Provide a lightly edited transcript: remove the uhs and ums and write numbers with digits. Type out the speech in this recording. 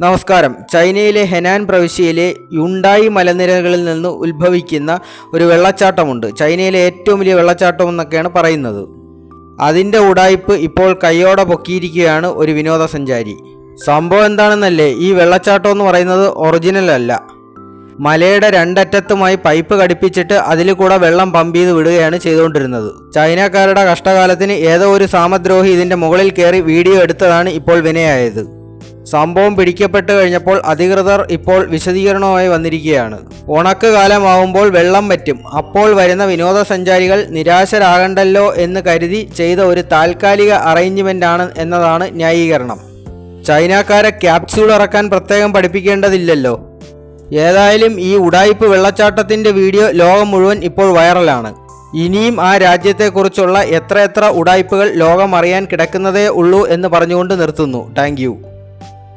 നമസ്കാരം. ചൈനയിലെ ഹെനാൻ പ്രവിശ്യയിലെ യുണ്ടായി മലനിരകളിൽ നിന്ന് ഉത്ഭവിക്കുന്ന ഒരു വെള്ളച്ചാട്ടമുണ്ട്. ചൈനയിലെ ഏറ്റവും വലിയ വെള്ളച്ചാട്ടം എന്നൊക്കെയാണ് പറയുന്നത്. അതിൻ്റെ ഉടായിപ്പ് ഇപ്പോൾ കൈയോടെ പൊക്കിയിരിക്കുകയാണ് ഒരു വിനോദസഞ്ചാരി. സംഭവം എന്താണെന്നല്ലേ, ഈ വെള്ളച്ചാട്ടം എന്ന് പറയുന്നത് ഒറിജിനൽ അല്ല. മലയുടെ രണ്ടറ്റത്തുമായി പൈപ്പ് ഘടിപ്പിച്ചിട്ട് അതിൽ കൂടെ വെള്ളം പമ്പ് ചെയ്ത് വിടുകയാണ് ചെയ്തുകൊണ്ടിരുന്നത്. ചൈനക്കാരുടെ കഷ്ടകാലത്തിന് ഏതോ ഒരു സാമദ്രോഹി ഇതിൻ്റെ മുകളിൽ കയറി വീഡിയോ എടുത്തതാണ് ഇപ്പോൾ വിനയായത്. സംഭവം പിടിക്കപ്പെട്ട് കഴിഞ്ഞപ്പോൾ അധികൃതർ ഇപ്പോൾ വിശദീകരണവുമായി വന്നിരിക്കുകയാണ്. ഉണക്ക് കാലമാവുമ്പോൾ വെള്ളം പറ്റും, അപ്പോൾ വരുന്ന വിനോദസഞ്ചാരികൾ നിരാശരാകണ്ടല്ലോ എന്ന് കരുതി ചെയ്ത ഒരു താൽക്കാലിക അറേഞ്ച്മെൻ്റ് ആണ് എന്നതാണ് ന്യായീകരണം. ചൈനക്കാരെ ക്യാപ്സ്യൂൾ ഇറക്കാൻ പ്രത്യേകം പഠിപ്പിക്കേണ്ടതില്ലല്ലോ. ഏതായാലും ഈ ഉടായിപ്പ് വെള്ളച്ചാട്ടത്തിൻ്റെ വീഡിയോ ലോകം മുഴുവൻ ഇപ്പോൾ വൈറലാണ്. ഇനിയും ആ രാജ്യത്തെക്കുറിച്ചുള്ള എത്ര ഉടായിപ്പുകൾ ലോകം അറിയാൻ കിടക്കുന്നതേ ഉള്ളൂ എന്ന് പറഞ്ഞുകൊണ്ട് നിർത്തുന്നു. Thank you.